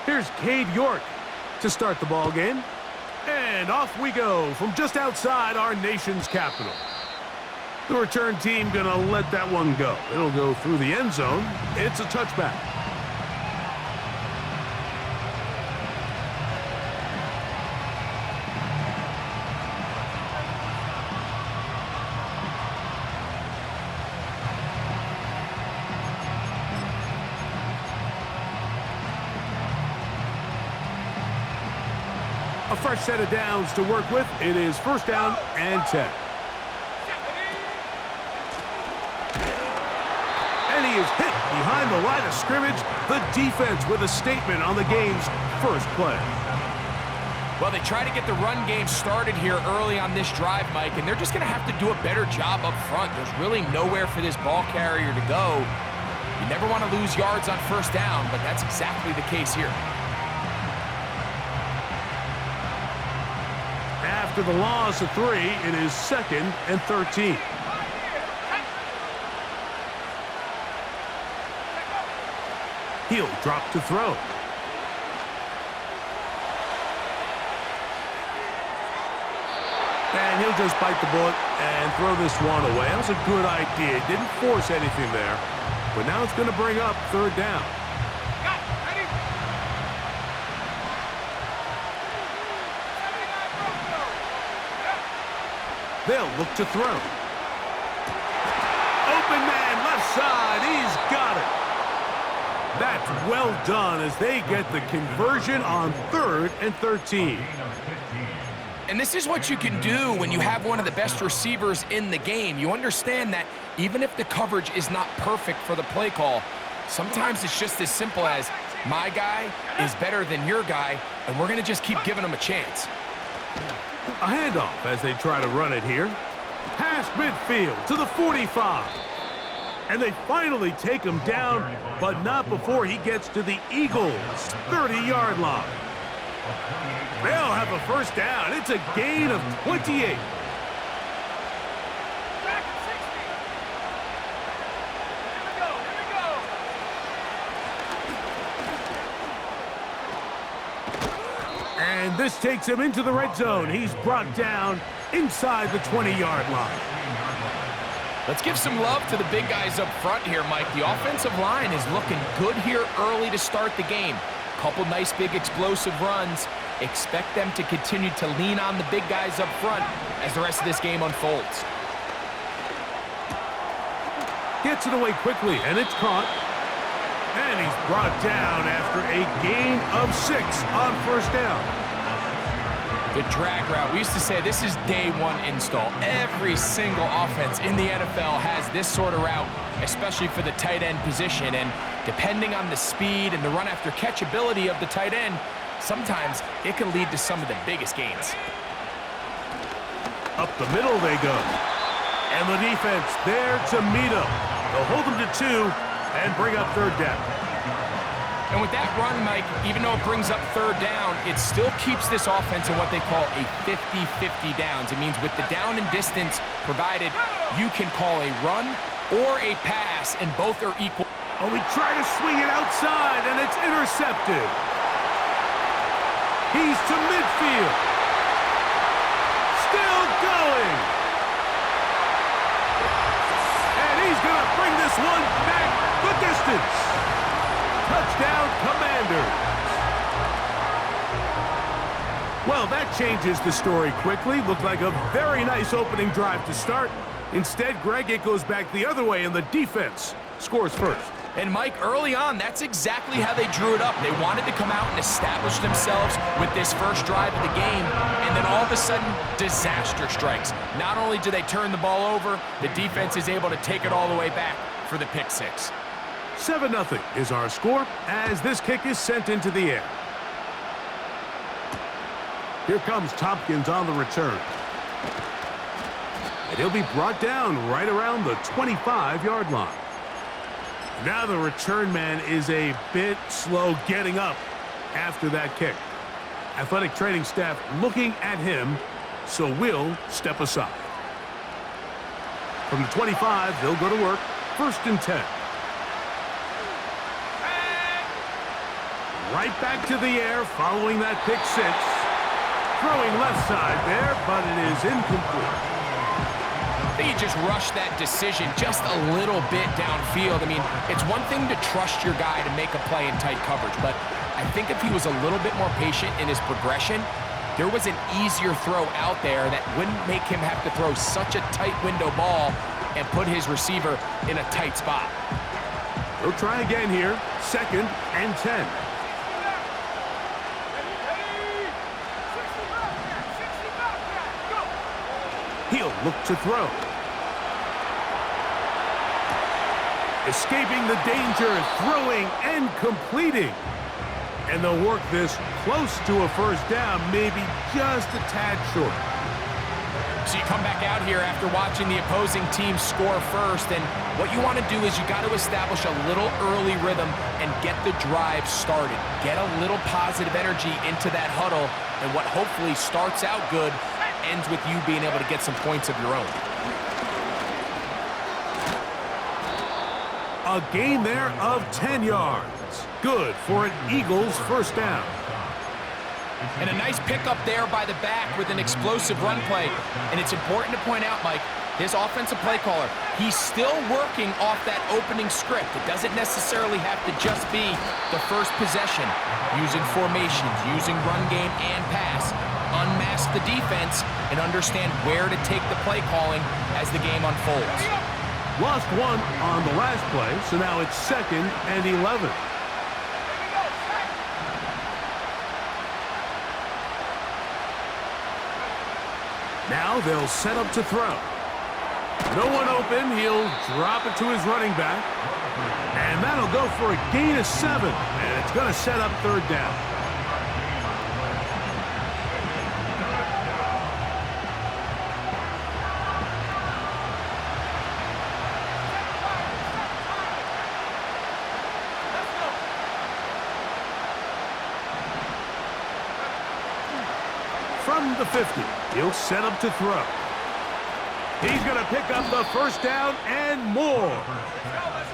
Here's Cade York to start the ball game. And off we go from just outside our nation's capital. The return team going to let that one go. It'll go through the end zone. It's a touchback. A fresh set of downs to work with. It is first down and 10. And he is hit behind the line of scrimmage. The defense with a statement on the game's first play. Well, they try to get the run game started here early on this drive, Mike, and they're just going to have to do a better job up front. There's really nowhere for this ball carrier to go. You never want to lose yards on first down, but that's exactly the case here. After the loss of 3, it is 2nd and 13. He'll drop to throw. And he'll just bite the bullet and throw this one away. That was a good idea. Didn't force anything there. But now it's going to bring up third down. They'll look to throw. Open man, left side. He's got it. That's well done as they get the conversion on 3rd and 13. And this is what you can do when you have one of the best receivers in the game. You understand that even if the coverage is not perfect for the play call, sometimes it's just as simple as my guy is better than your guy, and we're going to just keep giving him a chance. A handoff as they try to run it here. Past midfield to the 45. And they finally take him down, but not before he gets to the Eagles' 30-yard line. They'll have a first down. It's a gain of 28. And this takes him into the red zone. He's brought down inside the 20-yard line. Let's give some love to the big guys up front here, Mike. The offensive line is looking good here early to start the game. Couple nice big explosive runs. Expect them to continue to lean on the big guys up front as the rest of this game unfolds. Gets it away quickly, and it's caught. And he's brought down after a gain of 6 on first down. The drag route. We used to say this is day one install. Every single offense in the NFL has this sort of route, especially for the tight end position. And depending on the speed and the run after catch ability of the tight end, sometimes it can lead to some of the biggest gains. Up the middle they go. And the defense there to meet him. They'll hold him to 2 and bring up third down. And with that run, Mike, even though it brings up third down, it still keeps this offense in what they call a 50-50 downs. It means with the down and distance provided, you can call a run or a pass, and both are equal. Oh, we try to swing it outside, and it's intercepted. He's to midfield. Still going. And he's going to bring this one back the distance. Touchdown, Commanders. Well, that changes the story quickly. Looked like a very nice opening drive to start. Instead, Greg, it goes back the other way, and the defense scores first. And, Mike, early on, that's exactly how they drew it up. They wanted to come out and establish themselves with this first drive of the game, and then all of a sudden, disaster strikes. Not only do they turn the ball over, the defense is able to take it all the way back for the pick 6. 7-0 is our score as this kick is sent into the air. Here comes Tompkins on the return. And he'll be brought down right around the 25-yard line. Now the return man is a bit slow getting up after that kick. Athletic training staff looking at him, so we'll step aside. From the 25, they'll go to work. First and 10. Right back to the air following that pick six. Throwing left side there, but it is incomplete. I think he just rushed that decision just a little bit downfield. I mean, it's one thing to trust your guy to make a play in tight coverage, but I think if he was a little bit more patient in his progression, there was an easier throw out there that wouldn't make him have to throw such a tight window ball and put his receiver in a tight spot. We'll try again here. Second and 10. He'll look to throw. Escaping the danger, throwing and completing. And they'll work this close to a first down, maybe just a tad short. So you come back out here after watching the opposing team score first, and what you want to do is you got to establish a little early rhythm and get the drive started. Get a little positive energy into that huddle, and what hopefully starts out good ends with you being able to get some points of your own. A gain there of 10 yards. Good for an Eagles first down. And a nice pickup there by the back with an explosive run play. And it's important to point out, Mike, his offensive play caller, he's still working off that opening script. It doesn't necessarily have to just be the first possession. Using formations, using run game and pass. Unmask the defense and understand where to take the play calling as the game unfolds. Lost one on the last play, so now it's second and 11. Now they'll set up to throw. No one open. He'll drop it to his running back. And that'll go for a gain of 7. And it's going to set up third down. From the 50, he'll set up to throw. He's going to pick up the first down and more.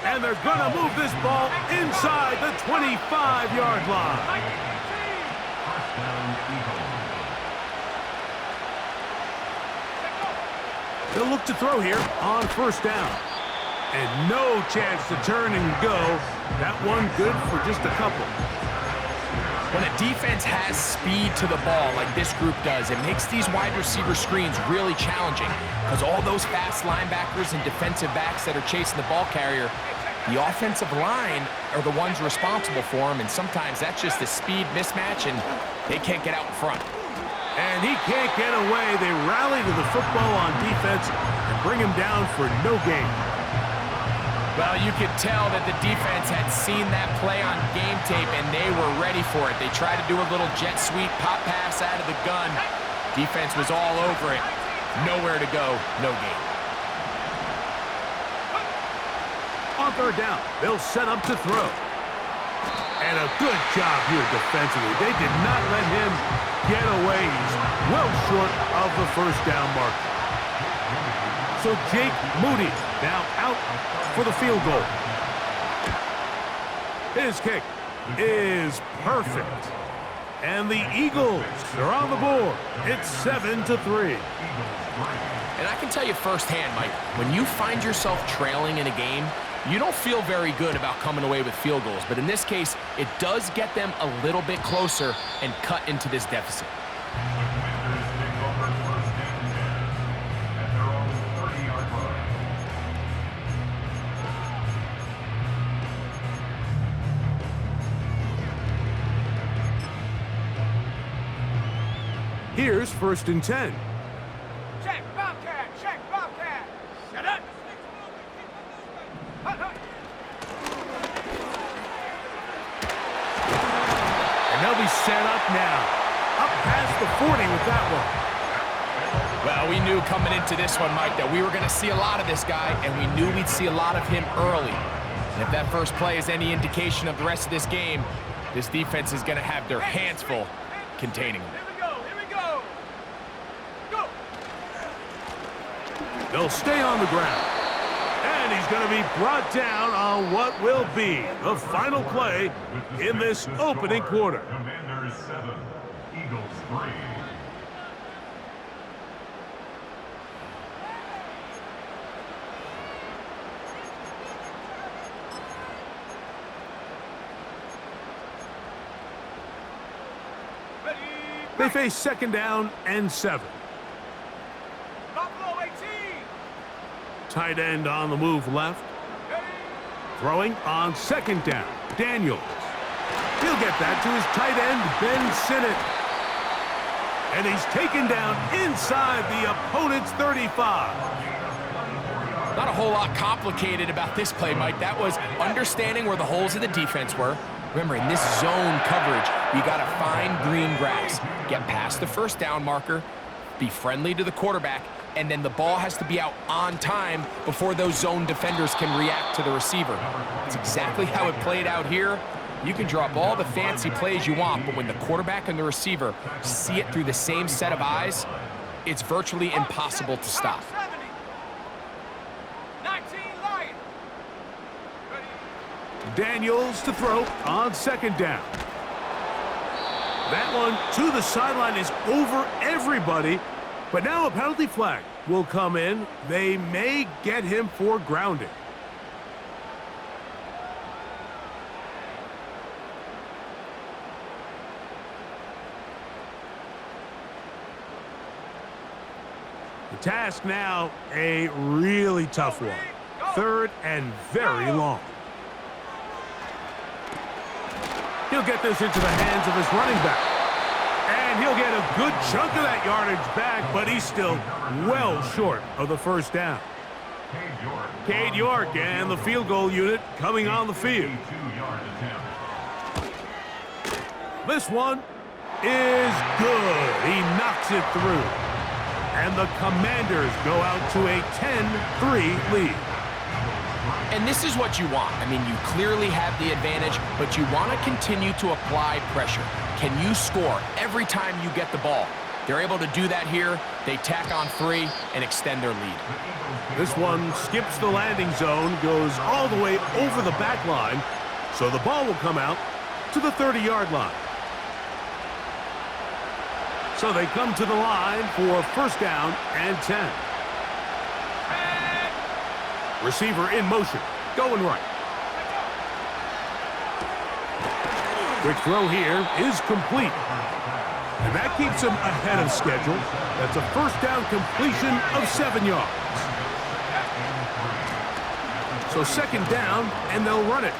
And they're going to move this ball inside the 25-yard line. They'll look to throw here on first down. And no chance to turn and go. That one good for just a couple. When a defense has speed to the ball like this group does, it makes these wide receiver screens really challenging because all those fast linebackers and defensive backs that are chasing the ball carrier, the offensive line are the ones responsible for them, and sometimes that's just a speed mismatch, and they can't get out in front. And he can't get away. They rally to the football on defense and bring him down for no gain. Well, you could tell that the defense had seen that play on game tape, and they were ready for it. They tried to do a little jet sweep pop pass out of the gun. Defense was all over it. Nowhere to go, no gain. On third down, they'll set up to throw. And a good job here defensively. They did not let him get away. He's well short of the first down marker. So Jake Moody now out for the field goal. His kick is perfect. And the Eagles are on the board. It's 7-3. And I can tell you firsthand, Mike, when you find yourself trailing in a game, you don't feel very good about coming away with field goals. But in this case, it does get them a little bit closer and cut into this deficit. Here's first and 10. Check, Bobcat! Check, Bobcat! Shut up! And they'll be set up now. Up past the 40 with that one. Well, we knew coming into this one, Mike, that we were going to see a lot of this guy, and we knew we'd see a lot of him early. And if that first play is any indication of the rest of this game, this defense is going to have their hands full containing him. They'll stay on the ground. And he's going to be brought down on what will be the final play in this opening quarter. Commanders 7, Eagles 3. They face second down and 7. Buffalo 18. Tight end on the move left. Throwing on second down. Daniels. He'll get that to his tight end, Ben Sinnott. And he's taken down inside the opponent's 35. Not a whole lot complicated about this play, Mike. That was understanding where the holes of the defense were. Remember, in this zone coverage, you got to find green grass. Get past the first down marker, be friendly to the quarterback, and then the ball has to be out on time before those zone defenders can react to the receiver. That's exactly how it played out here. You can draw up all the fancy plays you want, but when the quarterback and the receiver see it through the same set of eyes, it's virtually impossible to stop. 19 Lions. Daniels to throw on second down. That one to the sideline is over everybody, but now a penalty flag will come in. They may get him for grounding. The task now, a really tough one. Third and very long. He'll get this into the hands of his running back. And he'll get a good chunk of that yardage back, but he's still well short of the first down. Cade York and the field goal unit coming on the field. This one is good. He knocks it through. And the Commanders go out to a 10-3 lead. And this is what you want. I mean, you clearly have the advantage, but you want to continue to apply pressure. Can you score every time you get the ball? They're able to do that here. They tack on 3 and extend their lead. This one skips the landing zone, goes all the way over the back line, so the ball will come out to the 30-yard line. So they come to the line for first down and 10. Receiver in motion, going right. Quick throw here is complete. And that keeps him ahead of schedule. That's a first down completion of 7 yards. So second down, and they'll run it.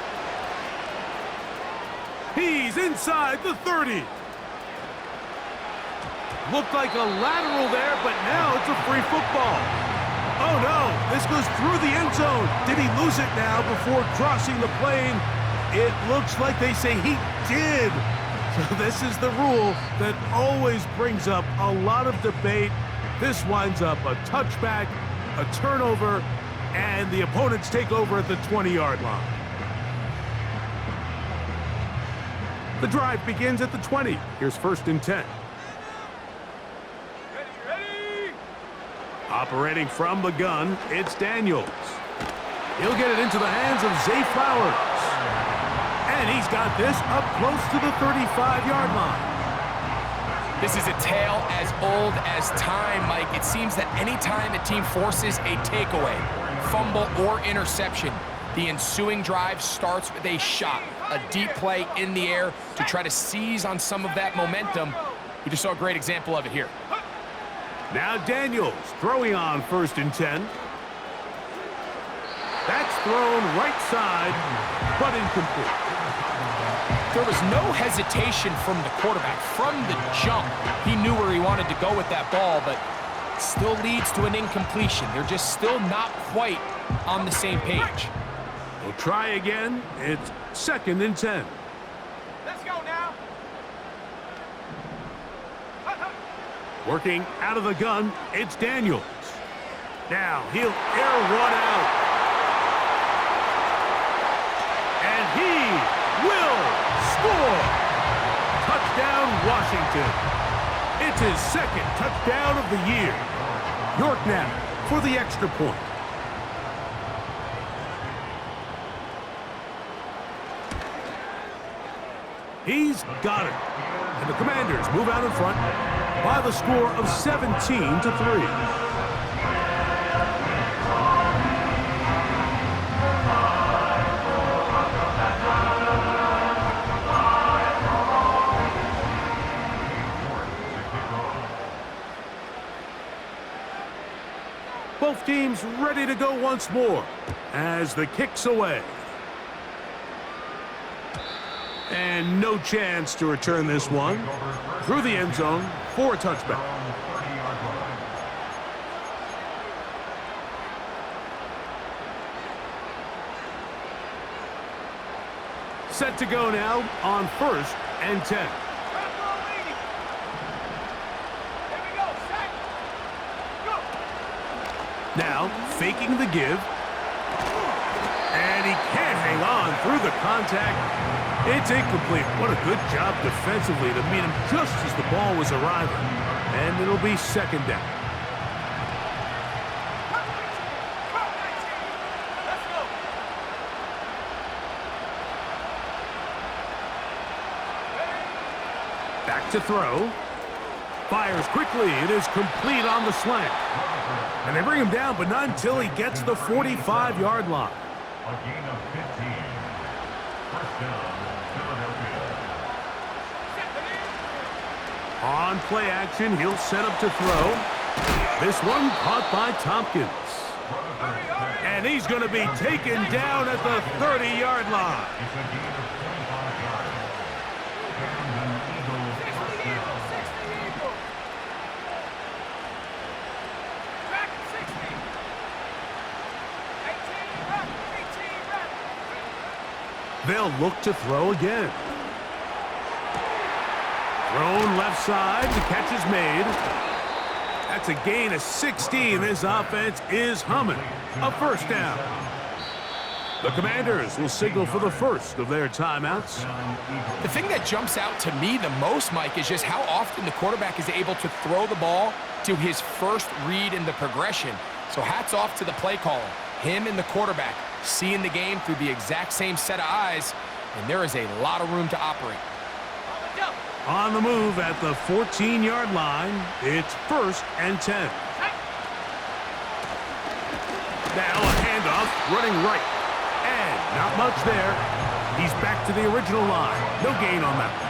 He's inside the 30. Looked like a lateral there, but now it's a free football. Oh, no, this goes through the end zone. Did he lose it now before crossing the plane? It looks like they say he did. So this is the rule that always brings up a lot of debate. This winds up a touchback, a turnover, and the opponents take over at the 20-yard line. The drive begins at the 20. Here's first and 10. Operating from the gun, it's Daniels. He'll get it into the hands of Zay Flowers. And he's got this up close to the 35-yard line. This is a tale as old as time, Mike. It seems that anytime a team forces a takeaway, fumble, or interception, the ensuing drive starts with a shot, a deep play in the air to try to seize on some of that momentum. We just saw a great example of it here. Now Daniels throwing on first and 10. That's thrown right side, but incomplete. There was no hesitation from the quarterback. From the jump, he knew where he wanted to go with that ball, but still leads to an incompletion. They're just still not quite on the same page. We'll try again. It's second and 10. Let's go now. Working out of the gun, it's Daniels. Now he'll air one out. And he will score. Touchdown, Washington. It's his second touchdown of the year. York now for the extra point. He's got it. And the Commanders move out in front by the score of 17-3. Both teams ready to go once more as the kick's away. And no chance to return this one through the end zone for a touchback. Set to go now on 1st and 10. Now, faking the give. And he can't hang on through the contact. It's incomplete. What a good job defensively to meet him just as the ball was arriving. And it'll be 2nd down. Back to throw. Fires quickly. It is complete on the slant. And they bring him down, but not until he gets the 45-yard line. A gain of 15. First down, Philadelphia. On play action, he'll set up to throw. This one caught by Tompkins. And he's going to be taken down at the 30-yard line. It's a gain of 25 yards. And an Eagles first down. They'll look to throw again. Thrown left side. The catch is made. That's a gain of 16. This offense is humming. A first down. The Commanders will signal for the first of their timeouts. The thing that jumps out to me the most, Mike, is just how often the quarterback is able to throw the ball to his first read in the progression. So hats off to the play caller. Him and the quarterback seeing the game through the exact same set of eyes, and there is a lot of room to operate. On the move at the 14-yard line, it's 1st and 10. Now a handoff, running right. And not much there. He's back to the original line. No gain on that one.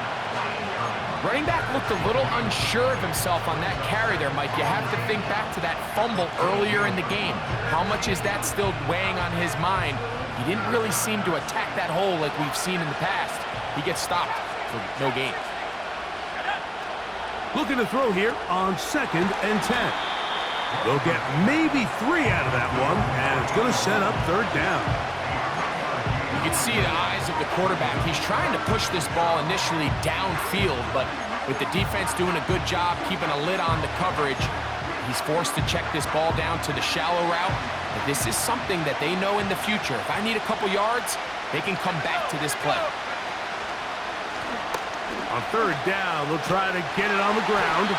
Running back looked a little unsure of himself on that carry there, Mike. You have to think back to that fumble earlier in the game. How much is that still weighing on his mind? He didn't really seem to attack that hole like we've seen in the past. He gets stopped for no gain. Looking to throw here on 2nd and 10. They'll get maybe 3 out of that one, and it's going to set up 3rd down. You can see the eyes of the quarterback. He's trying to push this ball initially downfield, but with the defense doing a good job keeping a lid on the coverage, he's forced to check this ball down to the shallow route. But this is something that they know in the future. If I need a couple yards, they can come back to this play. On 3rd down, they'll try to get it on the ground.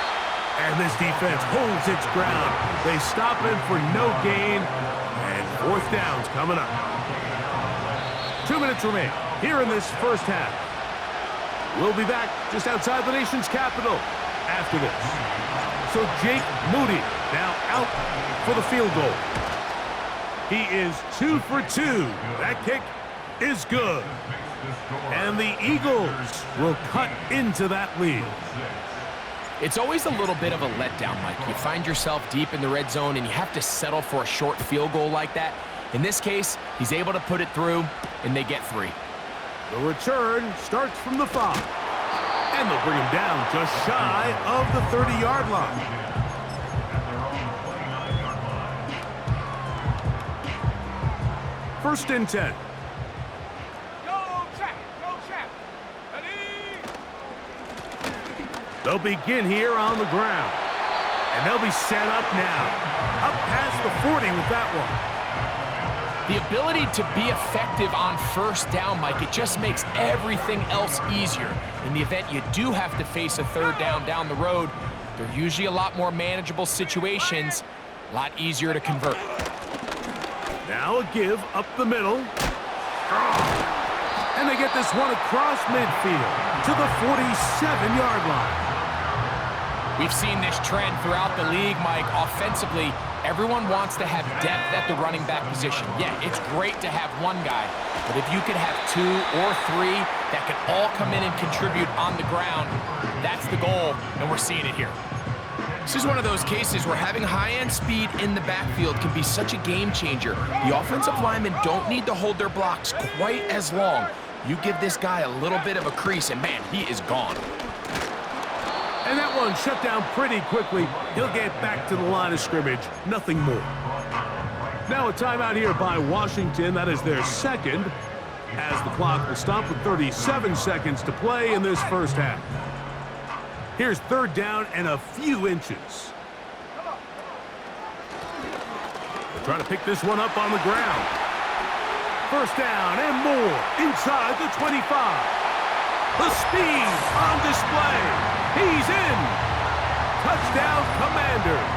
And this defense holds its ground. They stop him for no gain. And 4th down's coming up. 2 minutes remain here in this first half. We'll be back just outside the nation's capital after this. So Jake Moody now out for the field goal. He is 2 for 2. That kick is good. And the Eagles will cut into that lead. It's always a little bit of a letdown, Mike. You find yourself deep in the red zone and you have to settle for a short field goal like that. In this case, he's able to put it through, and they get 3. The return starts from the 5. And they'll bring him down just shy of the 30-yard line. First and 10. Go, Jack! Go, Jack! Ready? They'll begin here on the ground. And they'll be set up now. Up past the 40 with that one. The ability to be effective on first down, Mike, it just makes everything else easier. In the event you do have to face a 3rd down the road, they're usually a lot more manageable situations, a lot easier to convert. Now a give up the middle. And they get this one across midfield to the 47-yard line. We've seen this trend throughout the league, Mike. Offensively, everyone wants to have depth at the running back position. Yeah, it's great to have one guy, but if you could have 2 or 3 that can all come in and contribute on the ground, that's the goal, and we're seeing it here. This is one of those cases where having high-end speed in the backfield can be such a game changer. The offensive linemen don't need to hold their blocks quite as long. You give this guy a little bit of a crease, and man, he is gone. And that one shut down pretty quickly. He'll get back to the line of scrimmage. Nothing more. Now a timeout here by Washington. That is their second, as the clock will stop with 37 seconds to play in this first half. Here's third down and a few inches. They'll try to pick this one up on the ground. First down and more inside the 25. The speed on display. He's in. Touchdown, Commanders.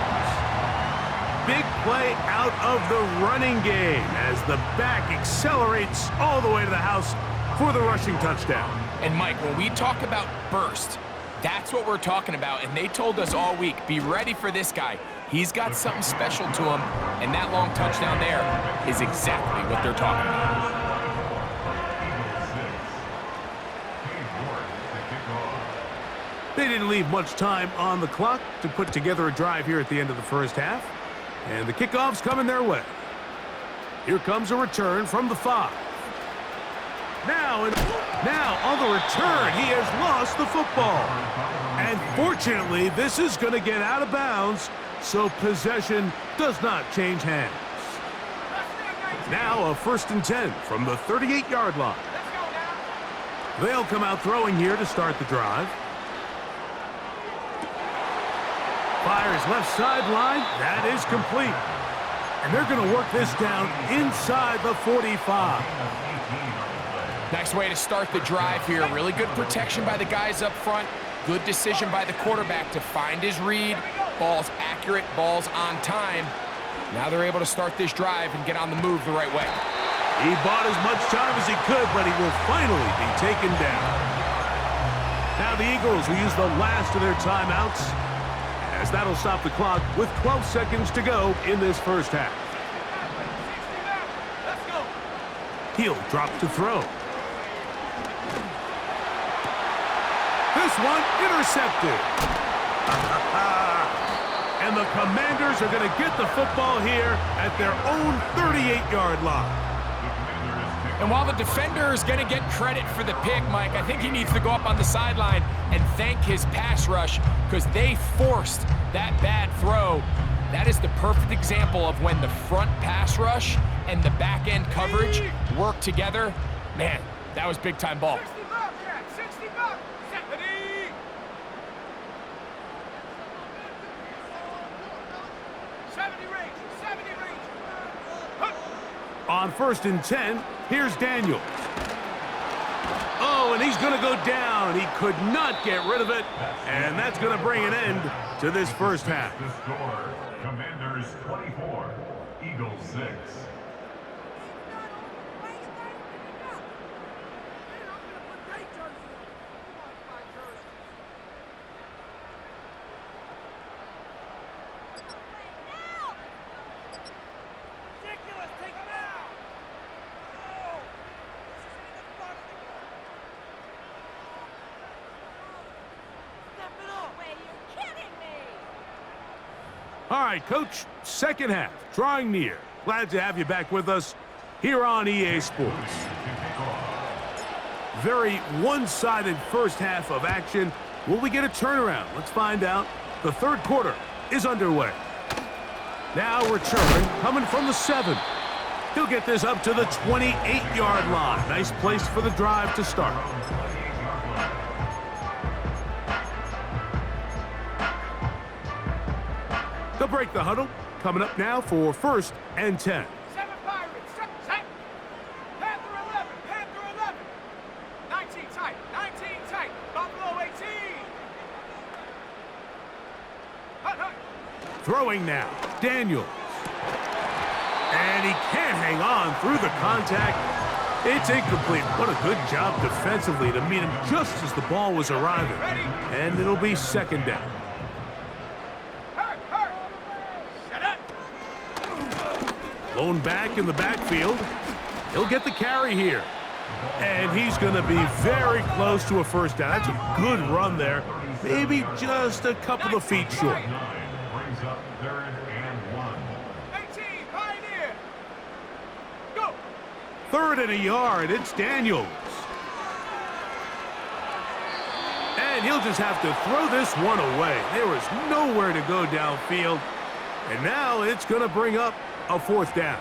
Big play out of the running game as the back accelerates all the way to the house for the rushing touchdown. And Mike, when we talk about burst, that's what we're talking about, and they told us all week, be ready for this guy. He's got something special to him, and that long touchdown there is exactly what they're talking about. They didn't leave much time on the clock to put together a drive here at the end of the first half, and the kickoff's coming their way. Here comes a return from the 5. Now on the return, he has lost the football. And fortunately, this is going to get out of bounds, so possession does not change hands. Now a 1st and 10 from the 38-yard line. They'll come out throwing here to start the drive. Fires left sideline. That is complete. And they're going to work this down inside the 45. Nice way to start the drive here. Really good protection by the guys up front. Good decision by the quarterback to find his read. Ball's accurate, ball's on time. Now they're able to start this drive and get on the move the right way. He bought as much time as he could, but he will finally be taken down. Now the Eagles will use the last of their timeouts, as that'll stop the clock with 12 seconds to go in this first half. He'll drop to throw. This one intercepted. And the Commanders are going to get the football here at their own 38-yard line. And while the defender is going to get credit for the pick, Mike, I think he needs to go up on the sideline and thank his pass rush because they forced that bad throw. That is the perfect example of when the front pass rush and the back end coverage work together. Man, that was big-time ball. 60 Bobcat, 60 Bob, 70. On 1st and 10, here's Daniels. Oh, and he's going to go down. He could not get rid of it, and that's going to bring an end to this first half. The score, Commanders 24, Eagles 6. All right, Coach, second half, drawing near. Glad to have you back with us here on EA Sports. Very one-sided first half of action. Will we get a turnaround? Let's find out. The third quarter is underway. Now return, coming from the 7. He'll get this up to the 28-yard line. Nice place for the drive to start. They'll break the huddle. Coming up now for 1st and 10. 7 Pirates, set. Panther 11, Panther 11. 19 tight, Buffalo 18. Hut. Throwing now, Daniels. And he can't hang on through the contact. It's incomplete. What a good job defensively to meet him just as the ball was arriving. And it'll be second down. Shut up. Blown back in the backfield. He'll get the carry here. And he's going to be very close to a first down. That's a good run there. Maybe just a couple of feet short. Brings up 3rd and 1. 18, Pioneer. Go. 3rd and a yard. It's Daniels. And he'll just have to throw this one away. There was nowhere to go downfield. And now it's going to bring up a 4th down.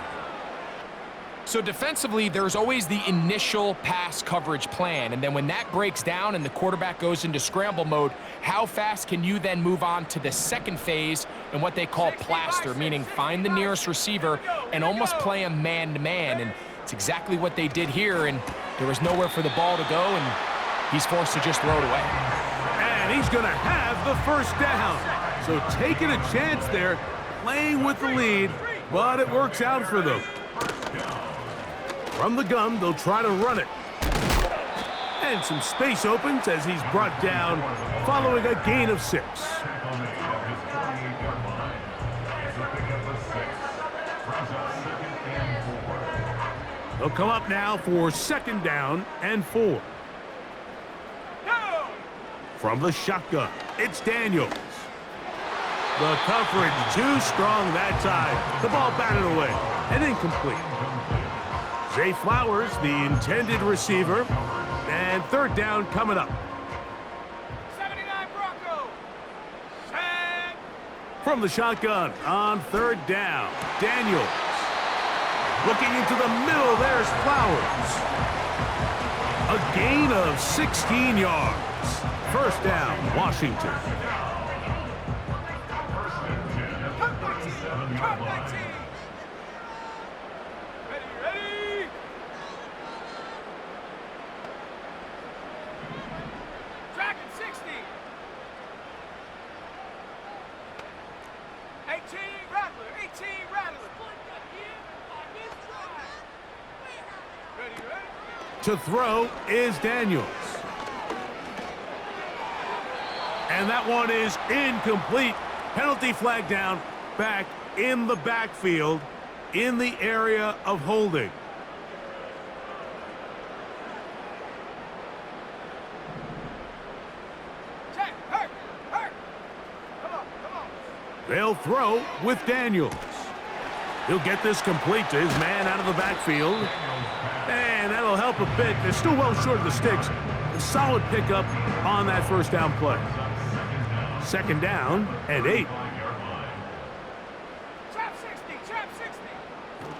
So defensively, there's always the initial pass coverage plan, and then when that breaks down and the quarterback goes into scramble mode, how fast can you then move on to the second phase and what they call plaster, meaning find the nearest receiver and almost play him man-to-man, and it's exactly what they did here, and there was nowhere for the ball to go, and he's forced to just throw it away. And he's going to have the first down. So taking a chance there, playing with the lead, but it works out for them. From the gun, they'll try to run it. And some space opens as he's brought down following a gain of 6. They'll come up now for 2nd down and 4. From the shotgun, it's Daniels. The coverage too strong that time. The ball batted away and incomplete. Zay Flowers, the intended receiver, and 3rd down coming up. 79 Bronco. Set. From the shotgun on 3rd down, Daniels. Looking into the middle, there's Flowers. A gain of 16 yards. 1st down, Washington. Cut that team. Cut that team. Ready. Track at 60. 18 Rattler. 18 Rattler. Ready. To throw is Daniels. And that one is incomplete. Penalty flag down, back in the backfield, in the area of holding. Check. Hurt. Come on. They'll throw with Daniels. He'll get this complete to his man out of the backfield. And that'll help a bit. They're still well short of the sticks. A solid pickup on that 1st down play. 2nd down and 8. Trap 60.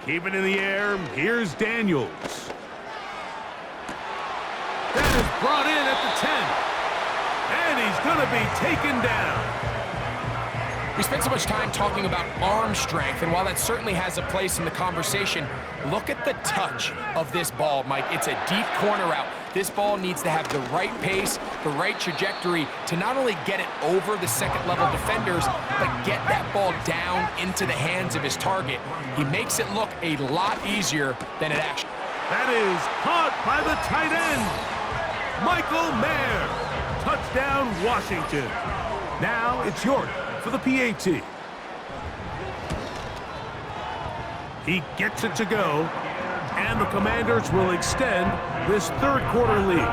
Keep it in the air. Here's Daniels. That is brought in at the 10. And he's going to be taken down. We spent so much time talking about arm strength, and while that certainly has a place in the conversation, look at the touch of this ball, Mike. It's a deep corner route. This ball needs to have the right pace, the right trajectory to not only get it over the second-level defenders, but get that ball down into the hands of his target. He makes it look a lot easier than it actually. That is caught by the tight end, Michael Mayer. Touchdown, Washington. Now it's York for the PAT. He gets it to go, and the Commanders will extend this 3rd quarter lead.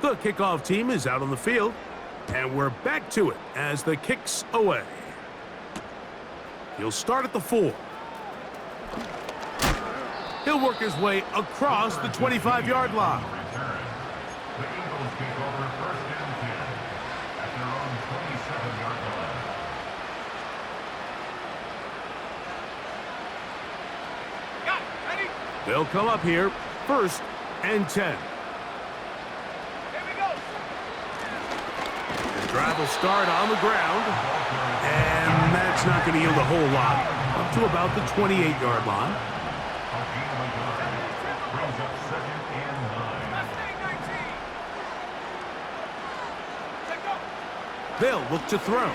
The kickoff team is out on the field, and we're back to it as the kick's away. He'll start at the 4. He'll work his way across the 25-yard line. The Eagles take over 1st and 10 at their own 27-yard line. Got it. Ready. They'll come up here, 1st and 10. Here we go. The drive will start on the ground, and that's not going to yield a whole lot, up to about the 28-yard line. Brings up 2nd and 9. Mustang 19. Check go. They'll look to throw.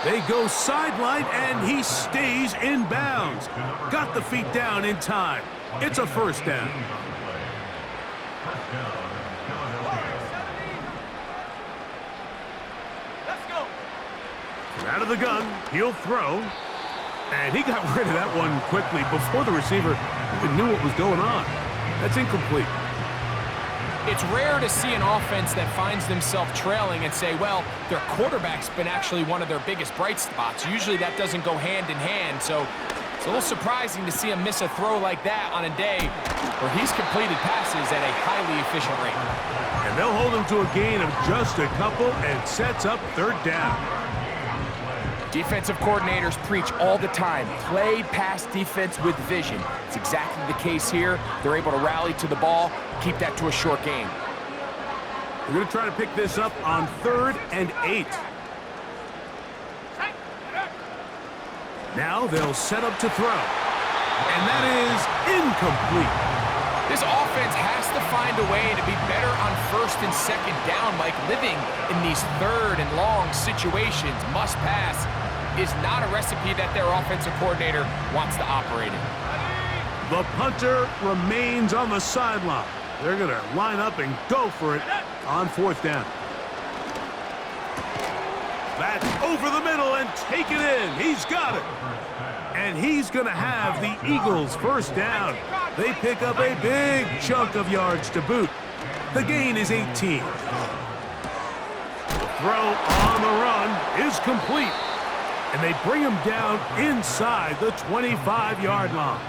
They go sideline, and he stays in bounds. Got the feet down in time. It's a first down. Let's go. Out of the gun, he'll throw. And he got rid of that one quickly before the receiver even knew what was going on. That's incomplete. It's rare to see an offense that finds themselves trailing and say, well, their quarterback's been actually one of their biggest bright spots. Usually that doesn't go hand in hand, so it's a little surprising to see him miss a throw like that on a day where he's completed passes at a highly efficient rate. And they'll hold him to a gain of just a couple and sets up third down. Defensive coordinators preach all the time, play pass defense with vision. It's exactly the case here. They're able to rally to the ball, keep that to a short gain. We're going to try to pick this up on 3rd and 8. Now they'll set up to throw. And that is incomplete. This offense has to find a way to be better on 1st and 2nd down, like living in these 3rd and long situations. Must pass is not a recipe that their offensive coordinator wants to operate in. The punter remains on the sideline. They're going to line up and go for it on 4th down. That's over the middle and take it in. He's got it. And he's going to have the Eagles first down. They pick up a big chunk of yards to boot. The gain is 18. The throw on the run is complete. And they bring him down inside the 25-yard line.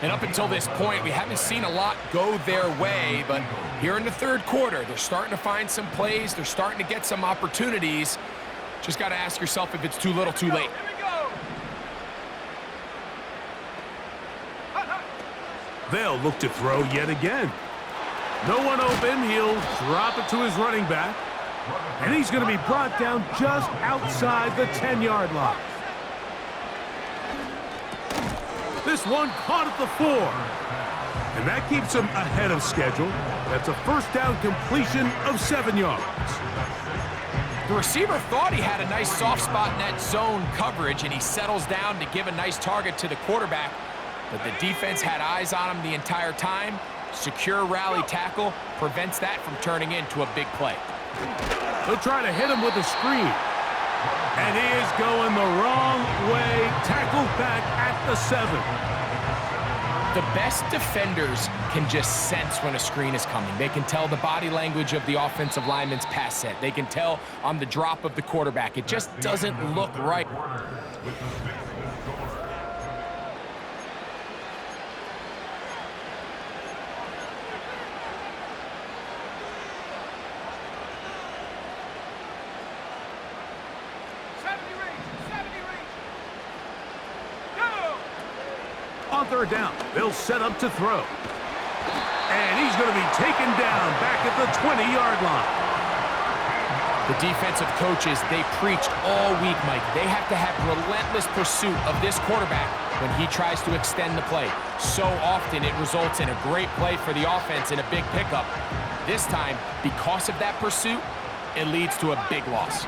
And up until this point, we haven't seen a lot go their way, but here in the 3rd quarter, they're starting to find some plays. They're starting to get some opportunities. Just got to ask yourself if it's too little, too late. They'll look to throw yet again. No one open. He'll drop it to his running back. And he's going to be brought down just outside the 10-yard line. This one caught at the 4. And that keeps him ahead of schedule. That's a first down completion of 7 yards. The receiver thought he had a nice soft spot in that zone coverage, and he settles down to give a nice target to the quarterback. But the defense had eyes on him the entire time. Secure rally tackle prevents that from turning into a big play. They'll try to hit him with a screen. And he is going the wrong way. Tackled back at the 7. The best defenders can just sense when a screen is coming. They can tell the body language of the offensive lineman's pass set. They can tell on the drop of the quarterback. It just doesn't look right. On 3rd down, they'll set up to throw. And he's going to be taken down back at the 20-yard line. The defensive coaches, they preached all week, Mike. They have to have relentless pursuit of this quarterback when he tries to extend the play. So often it results in a great play for the offense and a big pickup. This time, because of that pursuit, it leads to a big loss.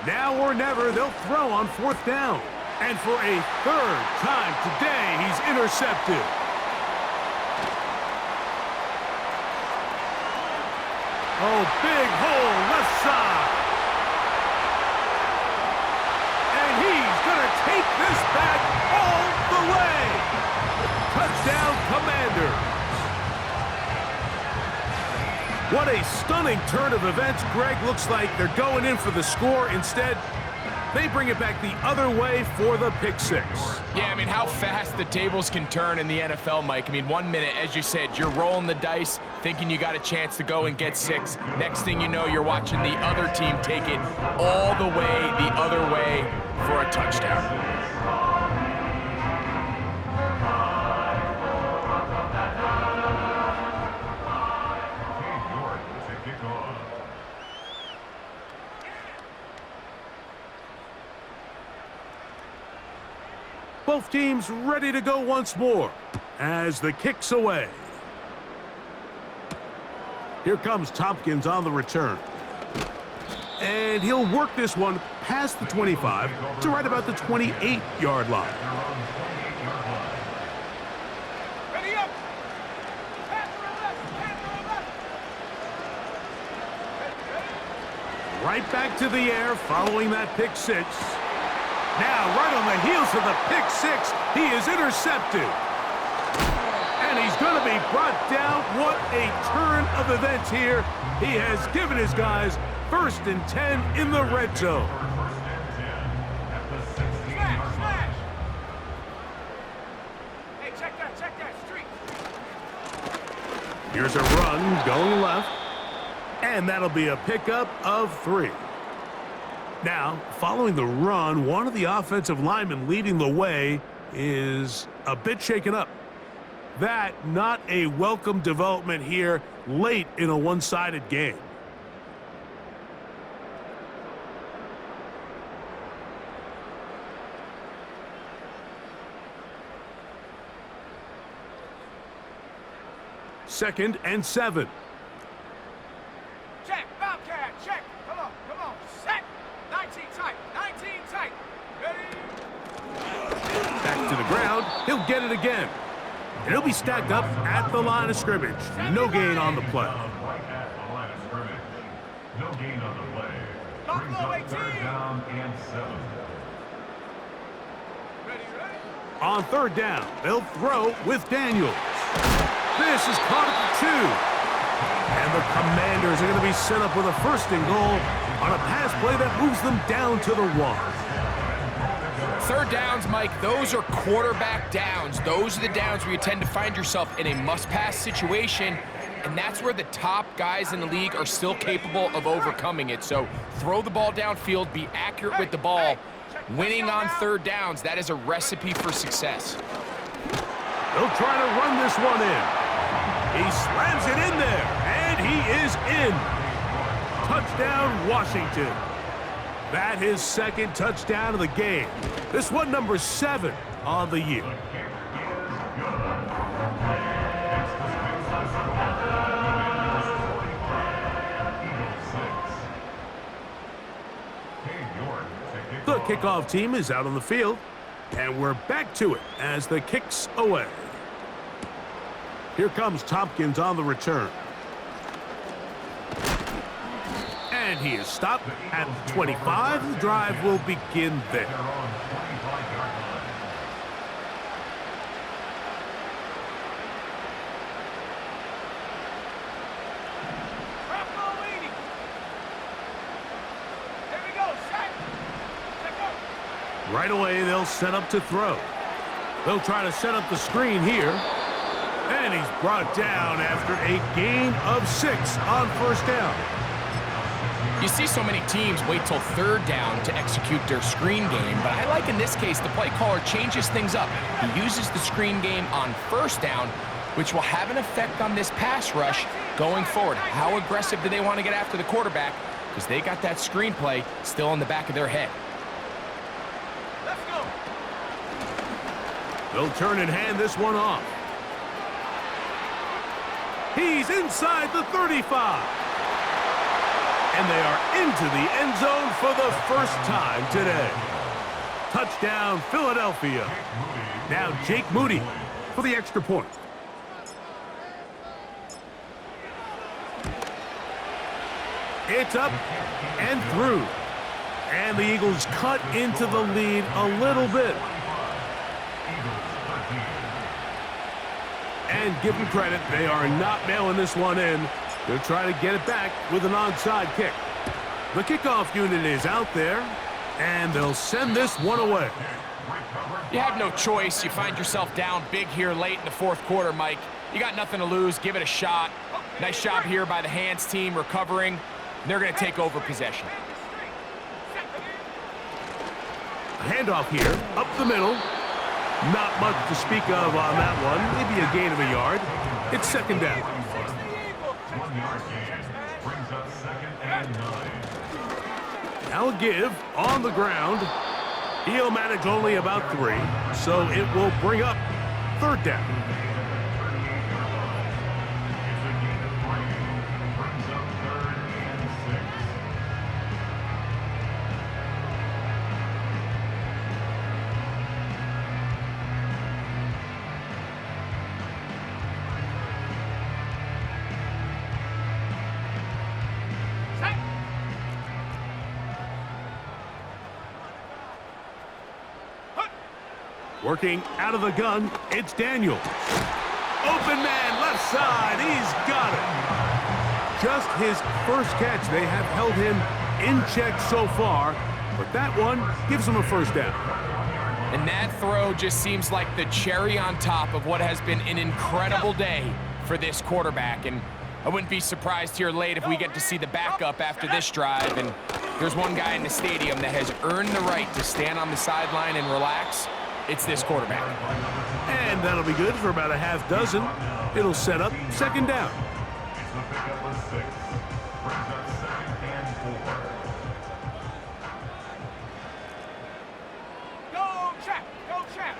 Now or never, they'll throw on 4th down. And for a 3rd time today, he's intercepted. Oh, big hole left side. And he's going to take this back all the way. Touchdown, Commanders. What a stunning turn of events. Greg, looks like they're going in for the score. Instead, they bring it back the other way for the pick 6. Yeah, I mean, how fast the tables can turn in the NFL, Mike. I mean, 1 minute, as you said, you're rolling the dice, thinking you got a chance to go and get 6. Next thing you know, you're watching the other team take it all the way the other way for a touchdown. Both teams ready to go once more as the kick's away. Here comes Tompkins on the return. And he'll work this one past the 25 to right about the 28-yard line. Ready up. Pass to the left. Pass to the left. Ready. Right back to the air following that pick six. Now, right on the heels of the pick six, he is intercepted. And he's going to be brought down. What a turn of events here. He has given his guys 1st and 10 in the red zone. Smash, smash. Hey, check that street. Here's a run going left. And that'll be a pickup of 3. Now, following the run, one of the offensive linemen leading the way is a bit shaken up. That not a welcome development here late in a one-sided game. Second and 7. Check, Bobcat, check. Come on. Set. 19 tight. Ready. Back to the ground. He'll get it again. And he'll be stacked up at the line of scrimmage. No gain on the play. Right at the line of scrimmage. No gain on the play. Brings Buffalo up 3rd 18. down and 7. Ready. On 3rd down, they'll throw with Daniels. This is caught at the 2. And the Commanders are going to be set up with a 1st and goal on a pass play that moves them down to the 1. 3rd downs, Mike, those are quarterback downs. Those are the downs where you tend to find yourself in a must-pass situation, and that's where the top guys in the league are still capable of overcoming it. So throw the ball downfield, be accurate with the ball. Winning on 3rd downs, that is a recipe for success. They'll try to run this one in. He slams it in there, and he is in. Touchdown, Washington. That his 2nd touchdown of the game. This one number 7 on the year. The kickoff team is out on the field, and we're back to it as the kick's away. Here comes Tompkins on the return. And he is stopped at the 25. The drive will begin there. Right away, they'll set up to throw. They'll try to set up the screen here. And he's brought down after a gain of 6 on 1st down. You see so many teams wait till 3rd down to execute their screen game, but I like in this case the play caller changes things up. He uses the screen game on 1st down, which will have an effect on this pass rush going forward. How aggressive do they want to get after the quarterback? Because they got that screen play still in the back of their head. Let's go. They'll turn and hand this one off. He's inside the 35. And they are into the end zone for the 1st time today. Touchdown, Philadelphia. Now Jake Moody for the extra point. It's up and through. And the Eagles cut into the lead a little bit. And give them credit, they are not mailing this one in. They'll try to get it back with an onside kick. The kickoff unit is out there, and they'll send this one away. You have no choice. You find yourself down big here late in the 4th quarter, Mike. You got nothing to lose. Give it a shot. Nice job here by the hands team recovering. They're going to take over possession. A handoff here, up the middle. Not much to speak of on that one. Maybe a gain of a yard. It's 2nd down. 1-yard gain. Brings up 2nd and 9. Now a give on the ground. He'll manage only about 3, so it will bring up 3rd down. Working out of the gun, it's Daniels. Open man, left side, he's got it. Just his first catch. They have held him in check so far, but that one gives him a first down. And that throw just seems like the cherry on top of what has been an incredible day for this quarterback. And I wouldn't be surprised here late if we get to see the backup after this drive. And there's one guy in the stadium that has earned the right to stand on the sideline and relax. It's this quarterback. And that'll be good for about a half dozen. It'll set up second down. It's the pickup of 6. Brings up 2nd and 4. Go, champ! Go, champ!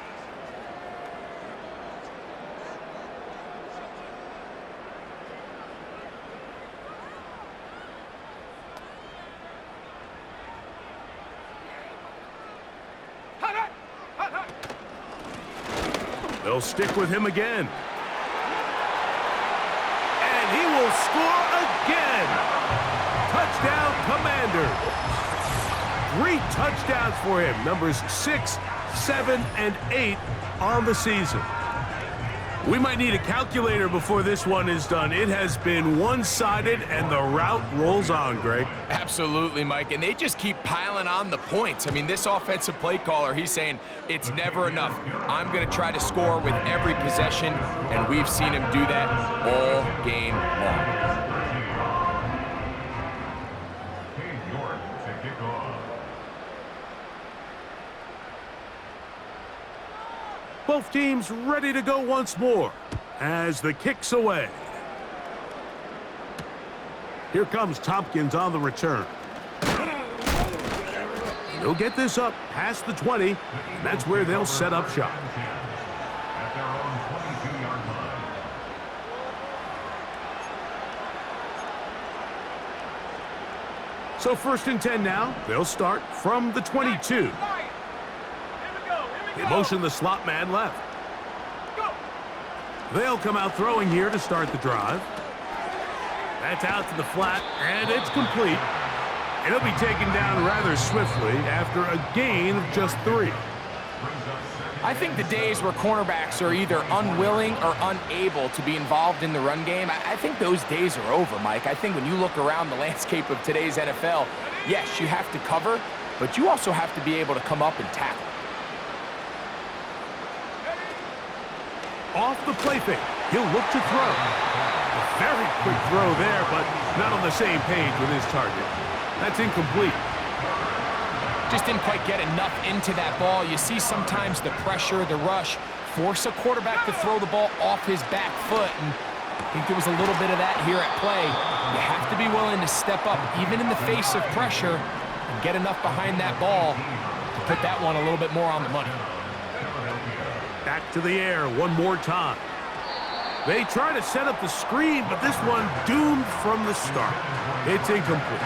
Hut, hut! Hut, hut! They'll stick with him again. And he will score again. Touchdown, Commander. 3 touchdowns for him. Numbers 6, 7, and 8 on the season. We might need a calculator before this one is done. It has been one-sided, and the route rolls on, Greg. Absolutely, Mike, and they just keep piling on the points. I mean, this offensive play caller, he's saying it's never enough. I'm going to try to score with every possession, and we've seen him do that all game long. To kick off. Both teams ready to go once more as the kick's away. Here comes Tompkins on the return. He'll get this up past the 20, and that's where they'll set up shop. At their own 22-yard line. So 1st and 10 now. They'll start from the 22. They motion the slot man left. They'll come out throwing here to start the drive. That's out to the flat, and it's complete. It'll be taken down rather swiftly after a gain of just 3. I think the days where cornerbacks are either unwilling or unable to be involved in the run game, I think those days are over, Mike. I think when you look around the landscape of today's NFL, yes, you have to cover, but you also have to be able to come up and tackle. Off the play fake, he'll look to throw. A very quick throw there, but not on the same page with his target. That's incomplete. Just didn't quite get enough into that ball. You see sometimes the pressure, the rush, force a quarterback to throw the ball off his back foot, and I think there was a little bit of that here at play. You have to be willing to step up, even in the face of pressure, and get enough behind that ball to put that one a little bit more on the money. Back to the air one more time. They try to set up the screen, but this one doomed from the start. It's incomplete.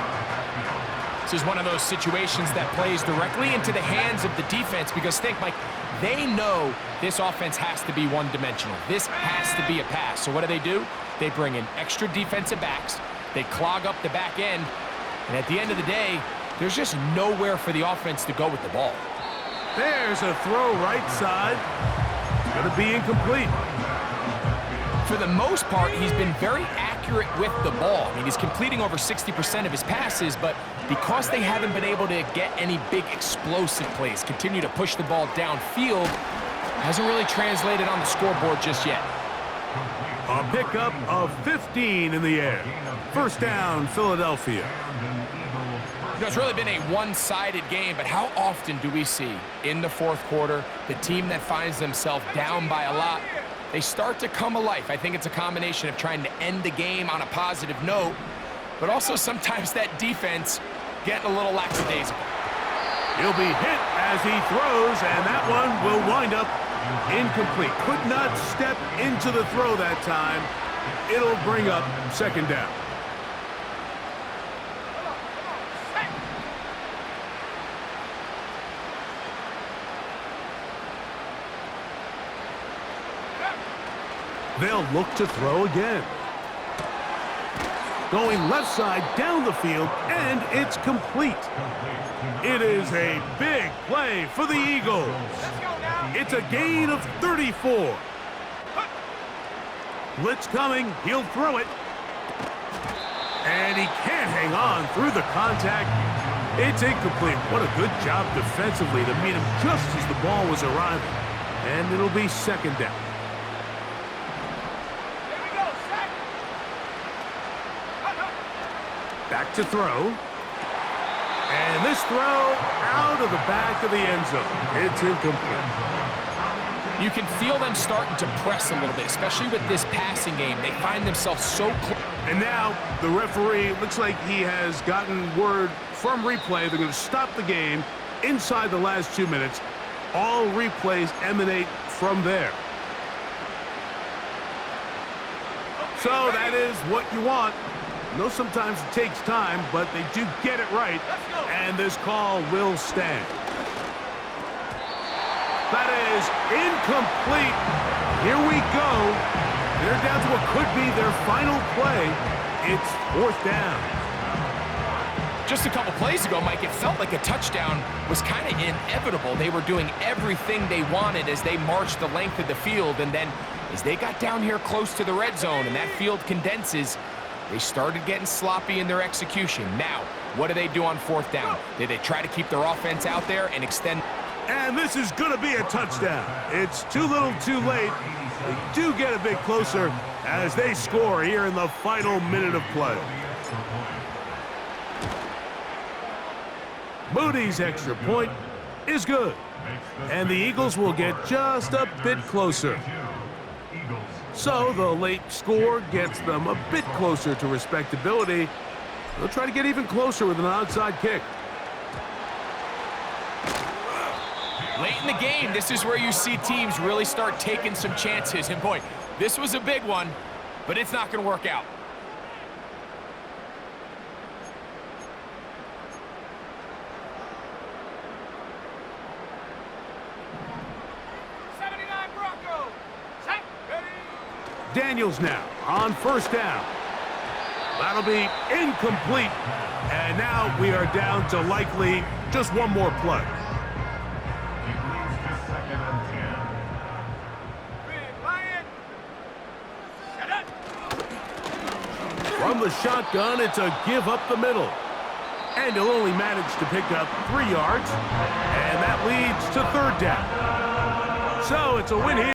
This is one of those situations that plays directly into the hands of the defense because think, Mike, they know this offense has to be one-dimensional. This has to be a pass. So what do? They bring in extra defensive backs. They clog up the back end. And at the end of the day, there's just nowhere for the offense to go with the ball. There's a throw right side. Going to be incomplete. For the most part, he's been very accurate with the ball. I mean, he's completing over 60% of his passes, but because they haven't been able to get any big explosive plays, continue to push the ball downfield, hasn't really translated on the scoreboard just yet. A pickup of 15 in the air. First down, Philadelphia. You know, it's really been a one-sided game, but how often do we see in the fourth quarter the team that finds themselves down by a lot, they start to come alive? I think it's a combination of trying to end the game on a positive note, but also sometimes that defense getting a little lackadaisical. He'll be hit as he throws, and that one will wind up incomplete. Could not step into the throw that time. It'll bring up second down. They'll look to throw again. going left side down the field, and it's complete. It is a big play for the Eagles. Let's go now. It's a gain of 34. Blitz coming, he'll throw it. And he can't hang on through the contact. It's incomplete. What a good job defensively to meet him just as the ball was arriving. And it'll be second down. Here we go, set. Back to throw. And this throw out of the back of the end zone. It's incomplete. You can feel them starting to press a little bit, especially with this passing game. They find themselves so close. And now the referee looks like he has gotten word from replay. They're going to stop the game inside the last 2 minutes. All replays emanate from there. So that is what you want. I know sometimes it takes time, but they do get it right. And this call will stand. That is incomplete. Here we go. They're down to what could be their final play. It's fourth down. Just a couple plays ago, Mike, it felt like a touchdown was kind of inevitable. They were doing everything they wanted as they marched the length of the field, and then as they got down here close to the red zone and that field condenses, they started getting sloppy in their execution. Now, what do they do on fourth down? Did they try to keep their offense out there and extend? And this is going to be a touchdown. It's too little too late. They do get a bit closer as they score here in the final minute of play. Moody's extra point is good. And the Eagles will get just a bit closer. So the late score gets them a bit closer to respectability. They'll try to get even closer with an onside kick. Late in the game, this is where you see teams really start taking some chances. And boy, this was a big one, but it's not going to work out. Daniels now on first down. That'll be incomplete. And now we are down to likely just one more play. From the shotgun, it's a give up the middle. And he'll only manage to pick up 3 yards. And that leads to third down. So it's a win here.